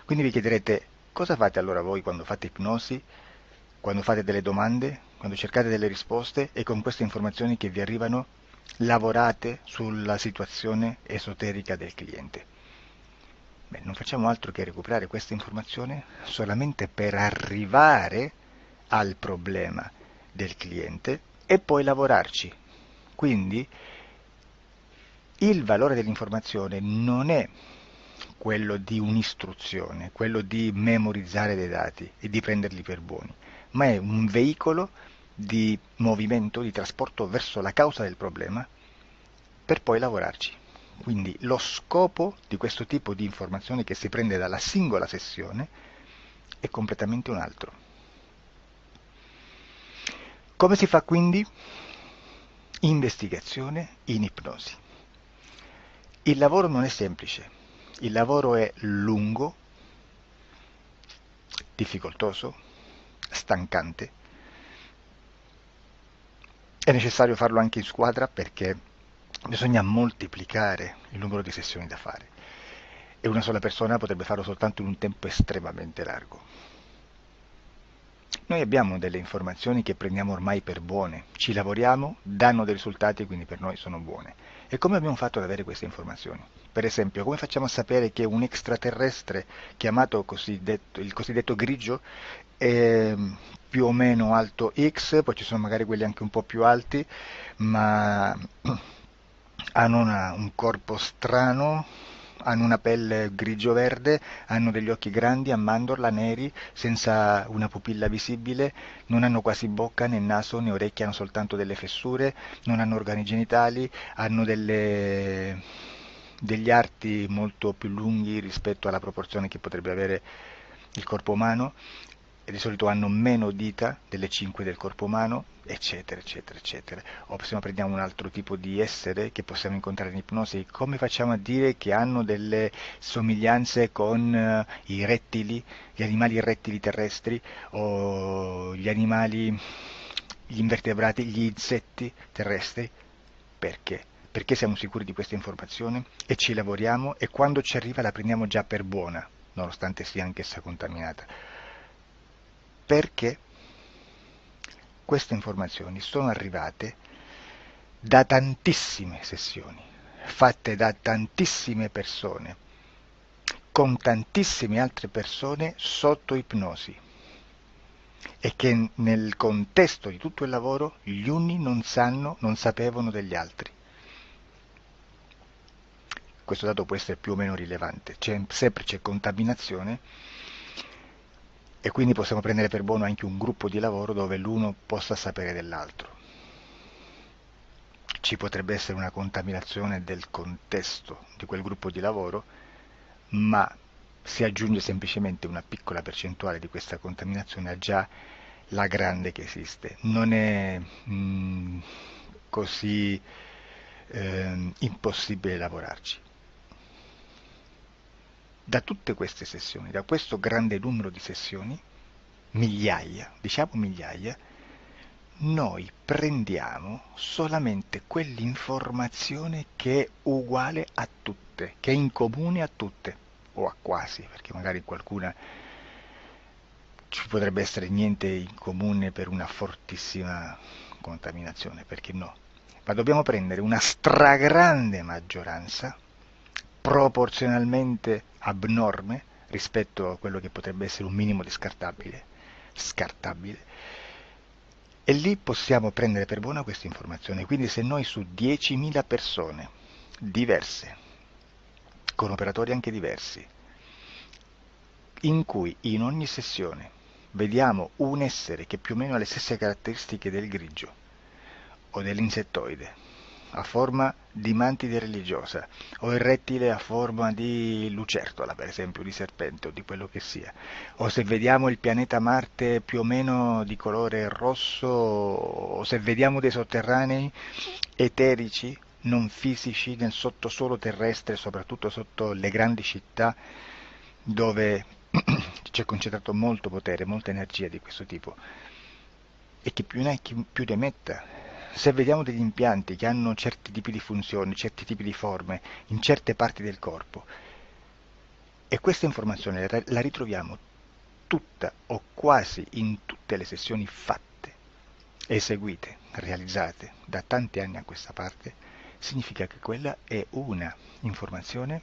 Quindi vi chiederete cosa fate allora voi quando fate ipnosi, quando fate delle domande, quando cercate delle risposte e con queste informazioni che vi arrivano lavorate sulla situazione esoterica del cliente. Beh, non facciamo altro che recuperare questa informazione solamente per arrivare al problema del cliente e poi lavorarci. Quindi il valore dell'informazione non è quello di un'istruzione, quello di memorizzare dei dati e di prenderli per buoni, ma è un veicolo di movimento, di trasporto verso la causa del problema per poi lavorarci. Quindi lo scopo di questo tipo di informazione che si prende dalla singola sessione è completamente un altro. Come si fa quindi? Investigazione in ipnosi. Il lavoro non è semplice, il lavoro è lungo, difficoltoso, stancante. È necessario farlo anche in squadra perché bisogna moltiplicare il numero di sessioni da fare e una sola persona potrebbe farlo soltanto in un tempo estremamente largo. Noi abbiamo delle informazioni che prendiamo ormai per buone, ci lavoriamo, danno dei risultati e quindi per noi sono buone. E come abbiamo fatto ad avere queste informazioni? Per esempio, come facciamo a sapere che un extraterrestre chiamato il cosiddetto grigio è più o meno alto X, poi ci sono magari quelli anche un po' più alti, ma hanno un corpo strano, hanno una pelle grigio-verde, hanno degli occhi grandi a mandorla, neri, senza una pupilla visibile, non hanno quasi bocca, né naso, né orecchie, hanno soltanto delle fessure, non hanno organi genitali, hanno degli arti molto più lunghi rispetto alla proporzione che potrebbe avere il corpo umano, e di solito hanno meno dita delle 5 del corpo umano, eccetera, eccetera, eccetera. O se no prendiamo un altro tipo di essere che possiamo incontrare in ipnosi, come facciamo a dire che hanno delle somiglianze con i rettili, gli animali rettili terrestri, o gli animali, gli invertebrati, gli insetti terrestri? Perché? Perché siamo sicuri di questa informazione e ci lavoriamo e quando ci arriva la prendiamo già per buona, nonostante sia anch'essa contaminata. Perché queste informazioni sono arrivate da tantissime sessioni, fatte da tantissime persone, con tantissime altre persone sotto ipnosi, e che nel contesto di tutto il lavoro gli uni non sapevano degli altri. Questo dato può essere più o meno rilevante, sempre c'è contaminazione e quindi possiamo prendere per buono anche un gruppo di lavoro dove l'uno possa sapere dell'altro. Ci potrebbe essere una contaminazione del contesto di quel gruppo di lavoro, ma si aggiunge semplicemente una piccola percentuale di questa contaminazione a già la grande che esiste. Non è così impossibile lavorarci. Da tutte queste sessioni, da questo grande numero di sessioni, migliaia, diciamo migliaia, noi prendiamo solamente quell'informazione che è uguale a tutte, che è in comune a tutte, o a quasi, perché magari qualcuna ci potrebbe essere niente in comune per una fortissima contaminazione, perché no? Ma dobbiamo prendere una stragrande maggioranza, proporzionalmente abnorme rispetto a quello che potrebbe essere un minimo di scartabile, e lì possiamo prendere per buona questa informazione. Quindi se noi su 10.000 persone diverse, con operatori anche diversi, in cui in ogni sessione vediamo un essere che più o meno ha le stesse caratteristiche del grigio o dell'insettoide, a forma di mantide religiosa, o il rettile a forma di lucertola, per esempio, di serpente o di quello che sia, o se vediamo il pianeta Marte più o meno di colore rosso, o se vediamo dei sotterranei eterici, non fisici, nel sottosuolo terrestre, soprattutto sotto le grandi città, dove c'è concentrato molto potere, molta energia di questo tipo, e chi più ne ha chi più ne metta. Se vediamo degli impianti che hanno certi tipi di funzioni, certi tipi di forme in certe parti del corpo, e questa informazione la ritroviamo tutta o quasi in tutte le sessioni fatte, eseguite, realizzate da tanti anni a questa parte, significa che quella è una informazione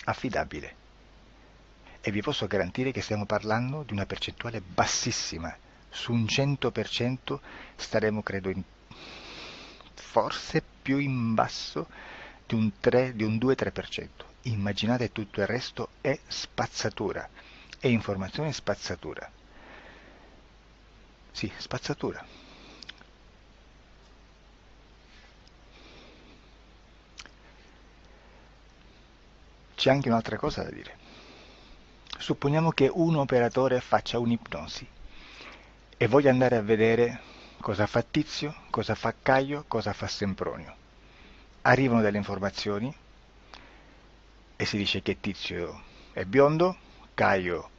affidabile. E vi posso garantire che stiamo parlando di una percentuale bassissima. Su un 100% staremo, credo, forse più in basso di un 2-3%. Immaginate, tutto il resto è spazzatura, è informazione spazzatura. Sì, spazzatura. C'è anche un'altra cosa da dire. Supponiamo che un operatore faccia un'ipnosi e voglia andare a vedere cosa fa Tizio, cosa fa Caio, cosa fa Sempronio. Arrivano delle informazioni e si dice che Tizio è biondo, Caio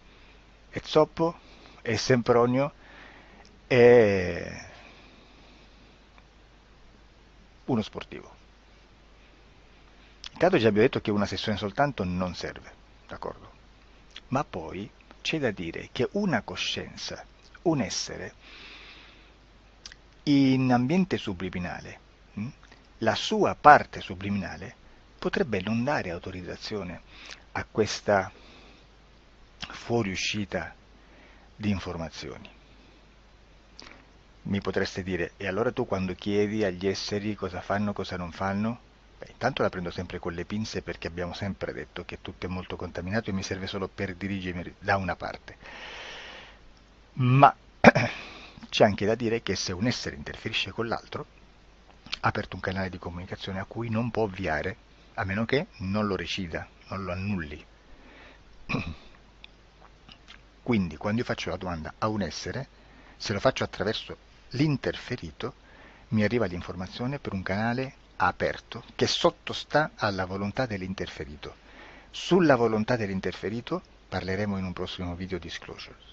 è zoppo e Sempronio è uno sportivo. Intanto già abbiamo detto che una sessione soltanto non serve, d'accordo? Ma poi c'è da dire che una coscienza, un essere, in ambiente subliminale, la sua parte subliminale potrebbe non dare autorizzazione a questa fuoriuscita di informazioni. Mi potreste dire, e allora tu quando chiedi agli esseri cosa fanno, cosa non fanno? Beh, intanto la prendo sempre con le pinze, perché abbiamo sempre detto che tutto è molto contaminato e mi serve solo per dirigermi da una parte. Ma c'è anche da dire che se un essere interferisce con l'altro, ha aperto un canale di comunicazione a cui non può ovviare, a meno che non lo recida, non lo annulli. Quindi quando io faccio la domanda a un essere, se lo faccio attraverso l'interferito, mi arriva l'informazione per un canale aperto che sottostà alla volontà dell'interferito. Sulla volontà dell'interferito parleremo in un prossimo video disclosures.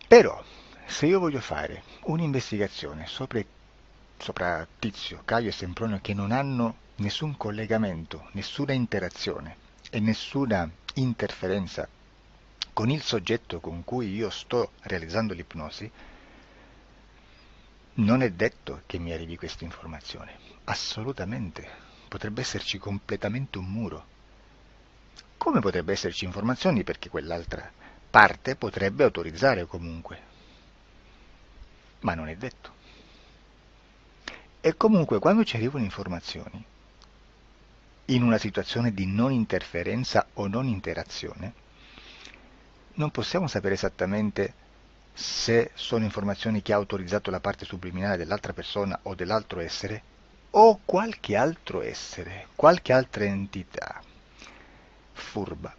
Però, se io voglio fare un'investigazione sopra Tizio, Caio e Sempronio che non hanno nessun collegamento, nessuna interazione e nessuna interferenza con il soggetto con cui io sto realizzando l'ipnosi, non è detto che mi arrivi questa informazione. Assolutamente. Potrebbe esserci completamente un muro. Come potrebbe esserci informazioni perché quell'altra parte potrebbe autorizzare comunque. Ma non è detto. E comunque quando ci arrivano informazioni, in una situazione di non interferenza o non interazione, non possiamo sapere esattamente se sono informazioni che ha autorizzato la parte subliminale dell'altra persona o dell'altro essere, o qualche altro essere, qualche altra entità furba,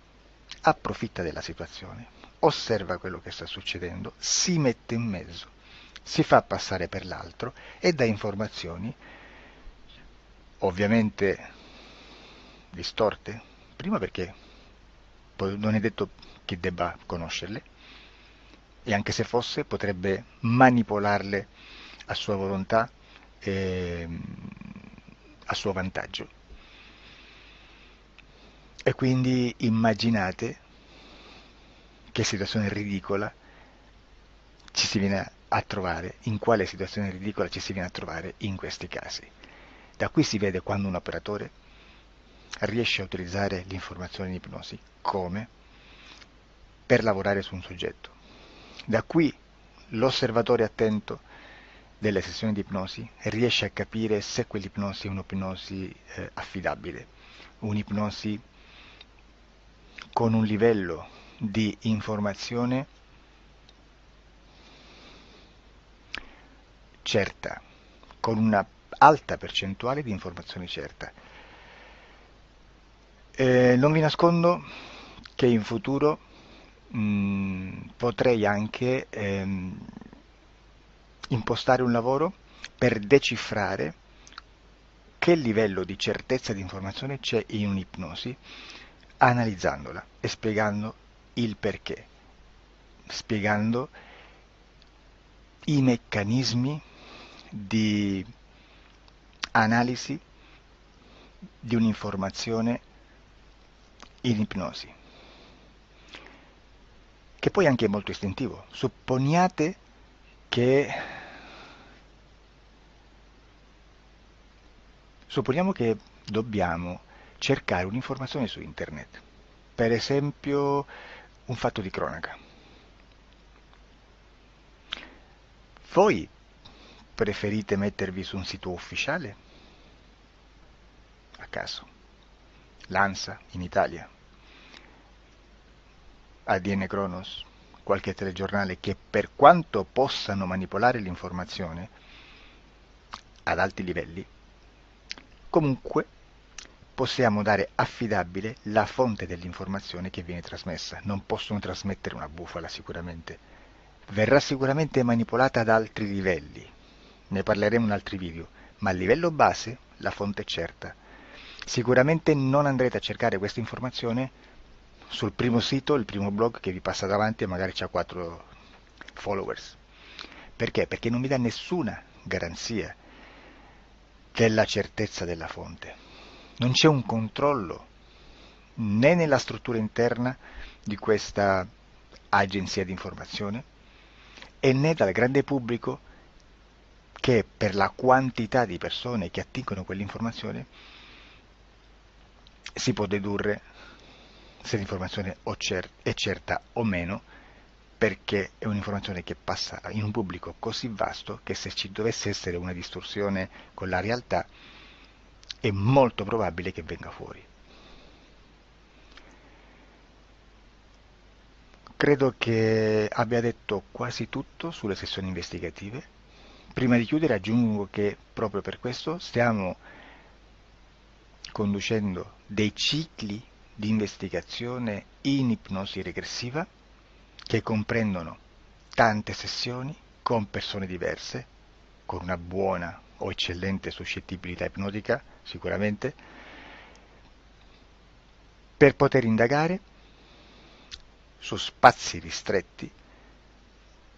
approfitta della situazione, osserva quello che sta succedendo, si mette in mezzo, si fa passare per l'altro e dà informazioni, ovviamente distorte, prima perché non è detto che debba conoscerle, e anche se fosse potrebbe manipolarle a sua volontà e a suo vantaggio. E quindi immaginate che situazione ridicola ci si viene a trovare, in quale situazione ridicola ci si viene a trovare in questi casi. Da qui si vede quando un operatore riesce a utilizzare l'informazione in ipnosi come per lavorare su un soggetto. Da qui l'osservatore attento delle sessioni di ipnosi riesce a capire se quell'ipnosi è un'ipnosi affidabile, un'ipnosi con un livello di informazione certa, con una alta percentuale di informazione certa. Non vi nascondo che in futuro potrei anche impostare un lavoro per decifrare che livello di certezza di informazione c'è in un'ipnosi, analizzandola e spiegando il perché, spiegando i meccanismi di analisi di un'informazione in ipnosi, che poi anche è molto istintivo. Supponiamo che dobbiamo cercare un'informazione su internet, per esempio un fatto di cronaca. Voi preferite mettervi su un sito ufficiale? A caso. L'ANSA in Italia, ADN Kronos, qualche telegiornale che per quanto possano manipolare l'informazione ad alti livelli, comunque possiamo dare affidabile la fonte dell'informazione che viene trasmessa. Non possono trasmettere una bufala sicuramente. Verrà sicuramente manipolata ad altri livelli. Ne parleremo in altri video, ma a livello base la fonte è certa. Sicuramente non andrete a cercare questa informazione sul primo sito, il primo blog che vi passa davanti e magari c'ha 4 followers. Perché? Perché non vi dà nessuna garanzia della certezza della fonte. Non c'è un controllo né nella struttura interna di questa agenzia di informazione e né dal grande pubblico che per la quantità di persone che attingono quell'informazione si può dedurre se l'informazione è certa o meno, perché è un'informazione che passa in un pubblico così vasto che se ci dovesse essere una distorsione con la realtà è molto probabile che venga fuori. Credo che abbia detto quasi tutto sulle sessioni investigative. Prima di chiudere aggiungo che proprio per questo stiamo conducendo dei cicli di investigazione in ipnosi regressiva che comprendono tante sessioni con persone diverse, con una buona o eccellente suscettibilità ipnotica, sicuramente, per poter indagare su spazi ristretti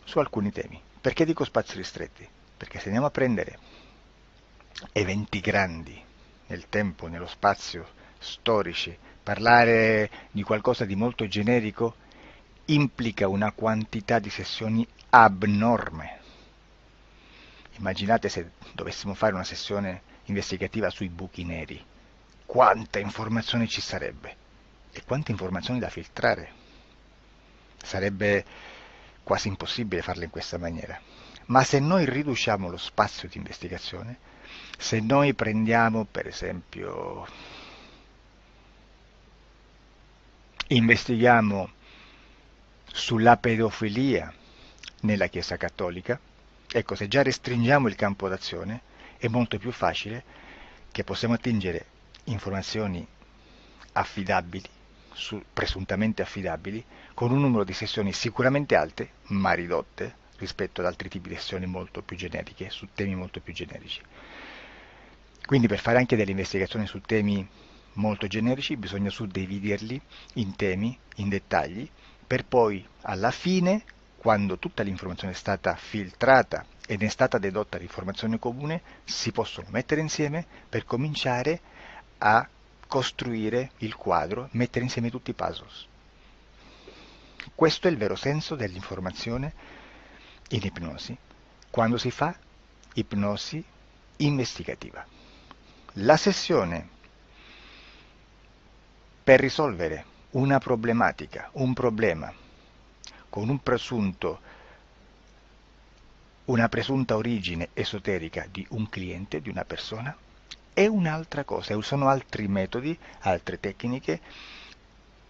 su alcuni temi. Perché dico spazi ristretti? Perché se andiamo a prendere eventi grandi nel tempo, nello spazio, storici, parlare di qualcosa di molto generico implica una quantità di sessioni abnorme. Immaginate se dovessimo fare una sessione investigativa sui buchi neri, quanta informazione ci sarebbe e quante informazioni da filtrare. Sarebbe quasi impossibile farlo in questa maniera. Ma se noi riduciamo lo spazio di investigazione, se noi prendiamo per esempio, investighiamo sulla pedofilia nella Chiesa Cattolica, ecco, se già restringiamo il campo d'azione è molto più facile che possiamo attingere informazioni affidabili, presuntamente affidabili, con un numero di sessioni sicuramente alte, ma ridotte rispetto ad altri tipi di sessioni molto più generiche, su temi molto più generici. Quindi per fare anche delle investigazioni su temi molto generici bisogna suddividerli in temi, in dettagli, per poi alla fine, quando tutta l'informazione è stata filtrata ed è stata dedotta l'informazione comune, si possono mettere insieme per cominciare a costruire il quadro, mettere insieme tutti i puzzles. Questo è il vero senso dell'informazione in ipnosi, quando si fa ipnosi investigativa. La sessione per risolvere una problematica, un problema, con una presunta origine esoterica di un cliente, di una persona, è un'altra cosa, sono altri metodi, altre tecniche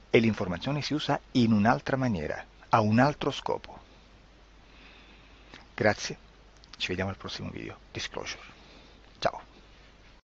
e l'informazione si usa in un'altra maniera, ha un altro scopo. Grazie, ci vediamo al prossimo video. Disclosure. Ciao.